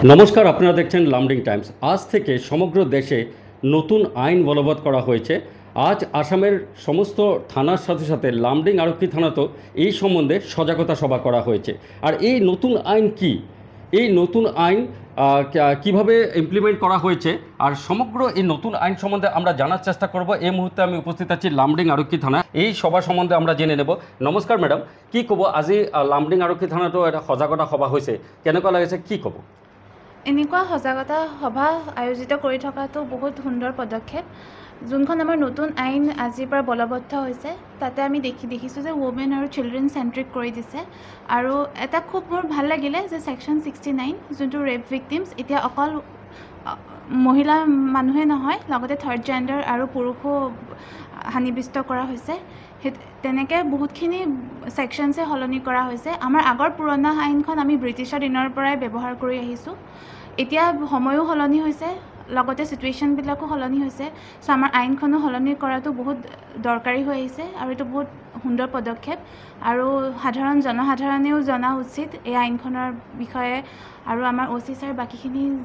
নমস্কার, আপনারা দেখছেন লামডিং টাইমস। আজ থেকে সমগ্র দেশে নতুন আইন বলবৎ করা হয়েছে। আজ আসামের সমস্ত থানার সাথে সাথে লামডিং আরক্ষী থানাতেও এই সম্বন্ধে সজাগতা সভা করা হয়েছে। আর এই নতুন আইন কি, এই নতুন আইন কিভাবে ইমপ্লিমেন্ট করা হয়েছে, আর সমগ্র এই নতুন আইন সম্বন্ধে আমরা জানার চেষ্টা করব। এই মুহূর্তে আমি উপস্থিত আছি লামডিং আরক্ষী থানা। এই সভা সম্বন্ধে আমরা জেনে নেব। নমস্কাৰ মেডাম, কি ক'ব? আজি লামডিং আৰক্ষী থানাতো এটা সজাগতা সভা হৈছে, কেনেকুৱা লাগিছে, কি ক'ব? এনেকুৱা সজাগতা সভা আয়োজিত কৰি থকাটো বহুত সুন্দৰ পদক্ষেপ। যোনখন আমাৰ নতুন আইন আজিৰ পৰা বলবদ্ধ হৈছে, তাতে আমি দেখিছোঁ যে ওমেন আৰু চিলড্ৰেন চেণ্ট্ৰিক কৰি দিছে। আৰু এটা খুব মোৰ ভাল লাগিলে যে ছেকশ্যন 69 যোনটো ৰেপ ভিক্টিমছ, এতিয়া অকল মহিলা মানুহে নহয়, লগতে থাৰ্ড জেণ্ডাৰ আৰু পুৰুষো হানিবিষ্ট কৰা হৈছে। তেনেকৈ বহুতখিনি ছেকশ্যনছে সলনি কৰা হৈছে। আমাৰ আগৰ পুৰণা আইনখন আমি ব্ৰিটিছৰ দিনৰ পৰাই ব্যৱহাৰ কৰি আহিছোঁ। এতিয়া সময়ো সলনি হৈছে, লগতে চিটুৱেশ্যনবিলাকো সলনি হৈছে। চ' আমাৰ আইনখনো সলনি কৰাটো বহুত দৰকাৰী হৈ আহিছে, আৰু এইটো বহুত সুন্দৰ পদক্ষেপ। আৰু জনসাধাৰণেও জনা উচিত এই আইনখনৰ বিষয়ে। আৰু আমাৰ OC ছাৰ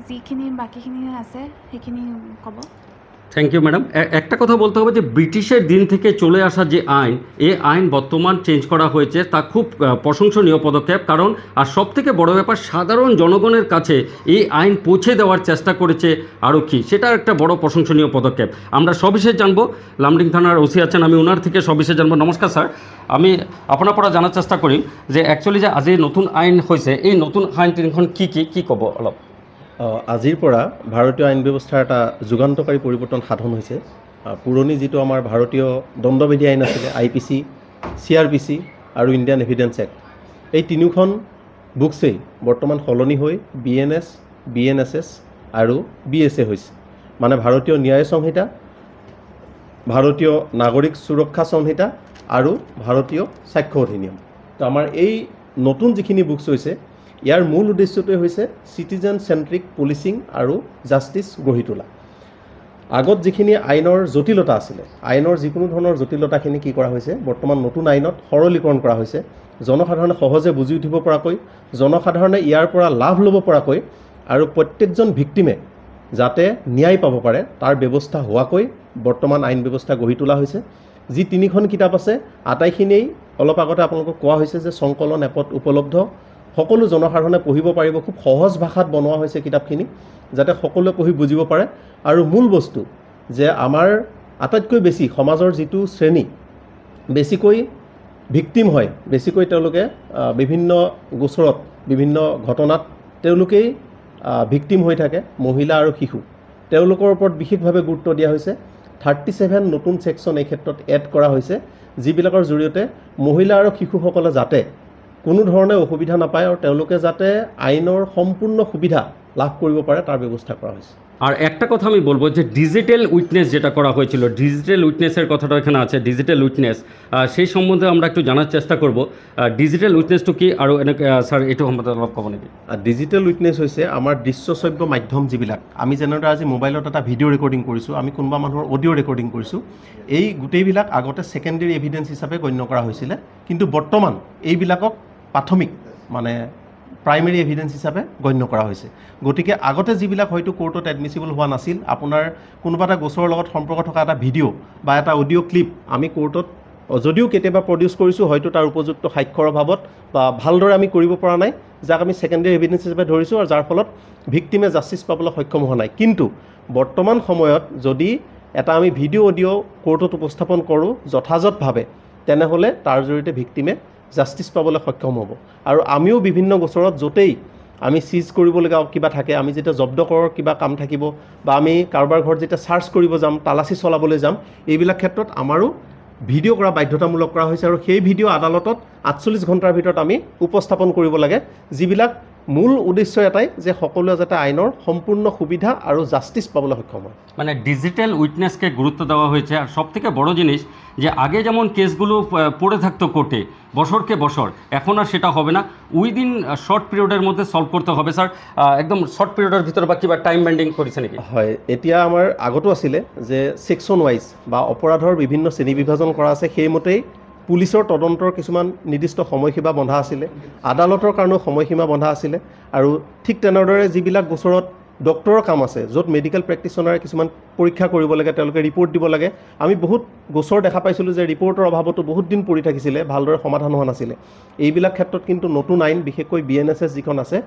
যিখিনি বাকীখিনি আছে সেইখিনি ক'ব। Thank you madam. একটা কথা বলতে হবে যে ব্রিটিশের দিন থেকে চলে আসা যে আইন, এই আইন বর্তমান চেঞ্জ করা হয়েছে, তা খুব প্রশংসনীয় পদক্ষেপ। কারণ আর সবথেকে বড় ব্যাপার, সাধারণ জনগণের কাছে এই আইন পৌঁছে দেওয়ার চেষ্টা করেছে আরক্ষী, সেটা একটা বড় প্রশংসনীয় পদক্ষেপ। আমরা সবিশেষ জানবো, লামডিং থানার OC আছেন, আমি ওনার থেকে সবিশেষ জানবো। নমস্কার স্যার, আমি আপনার পৰা জানার চেষ্টা করিম যে একচুয়ালি যে আজি নতুন আইন হয়েছে, এই নতুন আইন তিনিখন কি ক'ব অলপ? আজিৰ পৰা ভাৰতীয় আইন ব্যৱস্থাৰ এটা যুগান্তকাৰী পৰিৱৰ্তন সাধন হৈছে। পুৰণি যিটো আমাৰ ভাৰতীয় দণ্ডবিধি আইন আছিলে, IPC, CRPC আৰু ইণ্ডিয়ান এভিডেন্স এক্ট, এই তিনিখন বুকছেই বৰ্তমান সলনি হৈ BNS, BNSS আৰু BSA হৈছে। মানে ভাৰতীয় ন্যায় সংহিতা, ভাৰতীয় নাগৰিক সুৰক্ষা সংহিতা আৰু ভাৰতীয় সাক্ষ্য অধিনিয়ম। তো আমাৰ এই নতুন যিখিনি বুকছ হৈছে, ইয়াৰ মূল উদ্দেশ্যটোৱে হৈছে চিটিজেন চেণ্ট্ৰিক পুলিচিং আৰু জাষ্টিছ গঢ়ি তোলা। আগত যিখিনি আইনৰ জটিলতা আছিলে, আইনৰ যিকোনো ধৰণৰ জটিলতাখিনি কি কৰা হৈছে, বৰ্তমান নতুন আইনত সৰলীকৰণ কৰা হৈছে। জনসাধাৰণে সহজে বুজি উঠিব পৰাকৈ, জনসাধাৰণে ইয়াৰ পৰা লাভ ল'ব পৰাকৈ, আৰু প্ৰত্যেকজন ভিক্টিমে যাতে ন্যায় পাব পাৰে তাৰ ব্যৱস্থা হোৱাকৈ বৰ্তমান আইন ব্যৱস্থা গঢ়ি তোলা হৈছে। যি তিনিখন কিতাপ আছে, আটাইখিনিয়েই অলপ আগতে আপোনালোকক কোৱা হৈছে যে সংকলন এপত উপলব্ধ। সকলো জনসাধাৰণে পঢ়িব পাৰিব। খুব সহজ ভাষাত বনোৱা হৈছে কিতাপখিনি, যাতে সকলোৱে পঢ়ি বুজিব পাৰে। আৰু মূল বস্তু যে আমাৰ আটাইতকৈ বেছি সমাজৰ যিটো শ্ৰেণী বেছিকৈ ভিক্টিম হয়, বেছিকৈ তেওঁলোকে বিভিন্ন গোচৰত, বিভিন্ন ঘটনাত তেওঁলোকেই ভিক্টিম হৈ থাকে, মহিলা আৰু শিশু, তেওঁলোকৰ ওপৰত বিশেষভাৱে গুৰুত্ব দিয়া হৈছে। 37 নতুন ছেকশ্যন এই ক্ষেত্ৰত এড কৰা হৈছে, যিবিলাকৰ জৰিয়তে মহিলা আৰু শিশুসকলে যাতে কোনো ধৰণে অসুবিধা নাপায় আৰু তেওঁলোকে যাতে আইনৰ সম্পূৰ্ণ সুবিধা লাভ কৰিব পাৰে তাৰ ব্যৱস্থা কৰা হৈছে। আর একটা কথা আমি বলবো যে ডিজিটাল উইটনেস যেটা করা হয়েছিল, ডিজিটাল উইটনেসের কথাটা এখানে আছে, ডিজিটাল উইটনেস, সেই সম্বন্ধে আমরা একটু জানার চেষ্টা করব। ডিজিটাল উইটনেসটো কি, আৰু এনেকৈ স্যাৰ এইটো সম্বন্ধে অলপ ক'ব নেকি? ডিজিটেল উইটনেছ হৈছে আমাৰ দৃশ্যশ্ৰব্য মাধ্যম যিবিলাক, আমি যেনেদৰে আজি মোবাইলত এটা ভিডিঅ' ৰেকৰ্ডিং কৰিছোঁ, আমি কোনোবা মানুহৰ অডিঅ' ৰেকৰ্ডিং কৰিছোঁ, এই গোটেইবিলাক আগতে ছেকেণ্ডেৰী এভিডেন্স হিচাপে গণ্য কৰা হৈছিলে। কিন্তু বৰ্তমান এইবিলাকক প্ৰাথমিক মানে প্ৰাইমেৰী এভিডেন্স হিচাপে গণ্য কৰা হৈছে। গতিকে আগতে যিবিলাক হয়তো কোৰ্টত এডমিচিবল হোৱা নাছিল, আপোনাৰ কোনোবা এটা গোচৰৰ লগত সম্পৰ্ক থকা এটা ভিডিঅ' বা এটা অডিঅ' ক্লিপ আমি কোৰ্টত যদিও কেতিয়াবা প্ৰডিউচ কৰিছোঁ, হয়তো তাৰ উপযুক্ত সাক্ষৰ অভাৱত বা ভালদৰে আমি কৰিব পৰা নাই, যাক আমি ছেকেণ্ডেৰী এভিডেন্স হিচাপে ধৰিছোঁ, আৰু যাৰ ফলত ভিক্টিমে জাষ্টিছ পাবলৈ সক্ষম হোৱা নাই। কিন্তু বৰ্তমান সময়ত যদি এটা আমি ভিডিঅ' অডিঅ' কোৰ্টত উপস্থাপন কৰোঁ যথাযথভাৱে, তেনেহ'লে তাৰ জৰিয়তে ভিক্টিমে জাষ্টিছ পাবলৈ সক্ষম হ'ব। আৰু আমিও বিভিন্ন গোচৰত য'তেই আমি চিজ কৰিবলগীয়া কিবা থাকে, আমি যেতিয়া জব্দ কৰাৰ কিবা কাম থাকিব, বা আমি কাৰোবাৰ ঘৰত যেতিয়া চাৰ্চ কৰিব যাম, তালাচী চলাবলৈ যাম, এইবিলাক ক্ষেত্ৰত আমাৰো ভিডিঅ' কৰা বাধ্যতামূলক কৰা হৈছে। আৰু সেই ভিডিঅ' আদালতত 48 ঘণ্টাৰ ভিতৰত আমি উপস্থাপন কৰিব লাগে, যিবিলাক মূল উদ্দেশ্য এটাই যে সকলোৱে যাতে আইনৰ সম্পূৰ্ণ সুবিধা আৰু জাষ্টিছ পাবলৈ সক্ষম হয়। মানে ডিজিটাল উইটনেসকে গুরুত্ব দেওয়া হয়েছে। আর সবথেকে বড় জিনিস যে আগে যেমন কেসগুলো পড়ে থাকতো কোর্টে বছরকে বছর, এখন আর সেটা হবে না, উইদিন শর্ট পিরিয়ডের মধ্যে সলভ করতে হবে। স্যার একদম শর্ট পিরিয়ডের ভিতরে বা কিবা টাইম বেন্ডিং করেছে নাকি? হয়, এতিয়া আমাৰ আগতো আছিলে যে ছেকশ্যন ৱাইজ বা অপৰাধৰ বিভিন্ন শ্ৰেণী বিভাজন কৰা আছে, সেইমতেই পুলিচৰ তদন্তৰ কিছুমান নিৰ্দিষ্ট সময়সীমা বন্ধা আছিলে, আদালতৰ কাৰণেও সময়সীমা বন্ধা আছিলে, আৰু ঠিক তেনেদৰে যিবিলাক গোচৰত ডক্টৰৰ কাম আছে, য'ত মেডিকেল প্ৰেক্টিশ্যনাৰে কিছুমান পৰীক্ষা কৰিব লাগে, তেওঁলোকে ৰিপৰ্ট দিব লাগে, আমি বহুত গোচৰ দেখা পাইছিলোঁ যে ৰিপৰ্টৰ অভাৱতো বহুত দিন পৰি থাকিছিলে, ভালদৰে সমাধান হোৱা নাছিলে। এইবিলাক ক্ষেত্ৰত কিন্তু নতুন আইন, বিশেষকৈ BNSS যিখন আছে,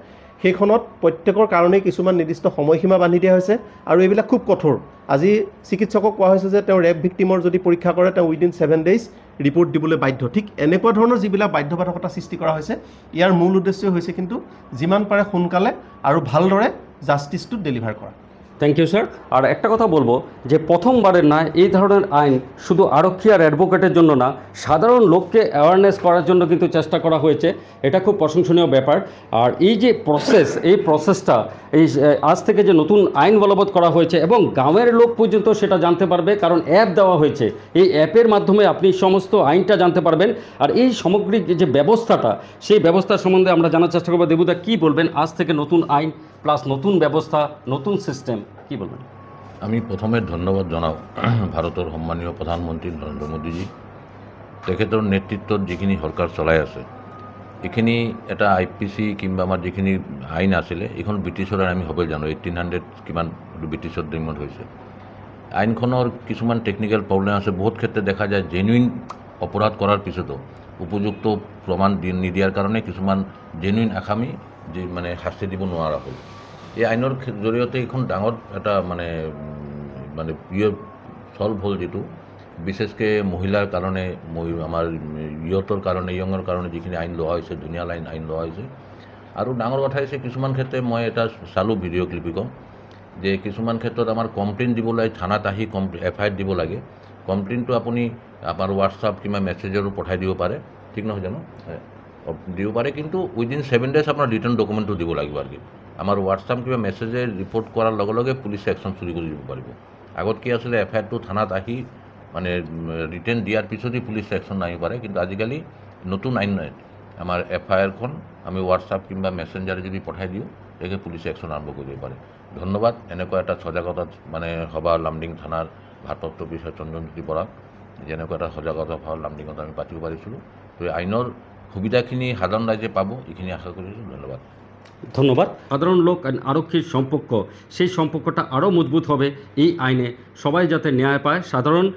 সেইখনত প্ৰত্যেকৰ কাৰণেই কিছুমান নিৰ্দিষ্ট সময়সীমা বান্ধি দিয়া হৈছে, আৰু এইবিলাক খুব কঠোৰ। আজি চিকিৎসকক কোৱা হৈছে যে তেওঁ ৰেপ ভিক্টিমৰ যদি পৰীক্ষা কৰে, তেওঁ উইদিন 7 days ৰিপৰ্ট দিবলৈ বাধ্য। ঠিক এনেকুৱা ধৰণৰ যিবিলাক বাধ্যবাধকতা সৃষ্টি কৰা হৈছে, ইয়াৰ মূল উদ্দেশ্য হৈছে কিন্তু যিমান পাৰে সোনকালে আৰু ভালদৰে জাষ্টিসটো ডেলিভার করা। Thank you sir. আর একটা কথা বলবো যে প্রথমবারের না এই ধরনের আইন শুধু আরক্ষী আর অ্যাডভোকেটের জন্য না, সাধারণ লোককে অ্যাওয়ারনেস করার জন্য কিন্তু চেষ্টা করা হয়েছে। এটা খুব প্রশংসনীয় ব্যাপার। আর এই যে প্রসেস, এই প্রসেসটা এই আজ থেকে যে নতুন আইন বলবৎ করা হয়েছে এবং গ্রামের লোক পর্যন্ত সেটা জানতে পারবে, কারণ অ্যাপ দেওয়া হয়েছে। এই অ্যাপের মাধ্যমে আপনি সমস্ত আইনটা জানতে পারবেন। আর এই সামগ্রিক যে ব্যবস্থাটা, সেই ব্যবস্থা সম্বন্ধে আমরা জানার চেষ্টা করবো। দেবুদা, কী বলবেন আজ থেকে নতুন আইন প্লাস নতুন ব্যবস্থা, নতুন সিস্টেম, কি বলবেন? আমি প্রথমে ধন্যবাদ জনাওঁ ভাৰতৰ সন্মানীয় প্ৰধানমন্ত্ৰী নৰেন্দ্ৰ মোদীজী। তেখেতৰ নেতৃত্বত যিখিনি সৰকাৰ চলাই আছে, এইখিনি এটা IPC কিংবা আমাৰ যিখিনি আইন আছিলে, এইখন ব্ৰিটিছৰ আমি সবেই জানো 1800 কিমান ব্ৰিটিছৰ দিনত হৈছে। আইনখনৰ কিছুমান টেকনিক্যাল প্ৰব্লেম আছে। বহুত ক্ষেত্ৰত দেখা যায় জেনুইন অপৰাধ কৰাৰ পিছতো উপযুক্ত প্ৰমাণ নিদিয়াৰ কাৰণে কিছুমান জেনুইন আসামী যে মানে শাস্তি দিব নোৱাৰা হ'ল। এই আইনৰ জৰিয়তে এইখন ডাঙৰ এটা মানে সলভ হ'ল, যিটো বিশেষকৈ মহিলাৰ কাৰণে, আমাৰ ইয়তৰ কাৰণে, য়ঙৰ কাৰণে যিখিনি আইন লোৱা হৈছে, ধুনীয়া আইন লোৱা হৈছে। আৰু ডাঙৰ কথা হৈছে কিছুমান ক্ষেত্ৰত মই এটা চালোঁ ভিডিঅ' ক্লিপিকত, যে কিছুমান ক্ষেত্ৰত আমাৰ কমপ্লেইন দিবলৈ থানাত আহি FIR দিব লাগে। কমপ্লেইনটো আপুনি আমাৰ হোৱাটছআপ কিংবা মেছেজৰো পঠাই দিব পাৰে, ঠিক নহয় জানো? দিব পাৰে, কিন্তু উইদিন 7 days আপোনাৰ ৰিটাৰ্ণ ডকুমেণ্টটো দিব লাগিব। আৰু কি আমাৰ হোৱাটছআপ কিবা মেছেজে ৰিপৰ্ট কৰাৰ লগে লগে পুলিচে একশ্যন চুৰি কৰি দিব পাৰিব। আগত কি আছিলে, FIRটো থানাত আহি মানে ৰিটাৰ্ণ দিয়াৰ পিছতেই পুলিচ একশ্যন নাহিব পাৰে, কিন্তু আজিকালি নতুন আইন আমাৰ FIRখন আমি হোৱাটছআপ কিংবা মেছেঞ্জাৰে যদি পঠাই দিওঁ, তেতিয়া পুলিচে একশ্যন আৰম্ভ কৰিব পাৰে। ধন্যবাদ এনেকুৱা এটা সজাগতা মানে সভা লামডিং থানাৰ ভাৰপ্ৰাপ্ত বিষয়া চন্দনজ্যোতি বৰাক, যেনেকুৱা এটা সজাগতা সভা লামডিঙত আমি পাতিব পাৰিছিলোঁ। তো আইনৰ সুবিধাখিনি সাধাৰণ ৰাইজে পাব, এইখিনি আশা কৰিছোঁ। ধন্যবাদ। ধন্যবাদ। সাধারণ লোক আর আরক্ষীর সম্পর্ক, সেই সম্পর্কটা আরও মজবুত হবে এই আইনে। সবাই যাতে ন্যায় পায়, সাধারণ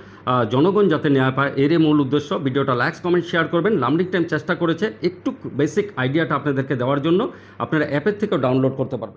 জনগণ যাতে ন্যায় পায়, এরই মূল উদ্দেশ্য। ভিডিওটা লাইক, কমেন্ট, শেয়ার করবেন। লামডিং টাইম চেষ্টা করেছে একটু বেসিক আইডিয়াটা আপনাদেরকে দেওয়ার জন্য। আপনারা অ্যাপের থেকেও ডাউনলোড করতে পারবেন।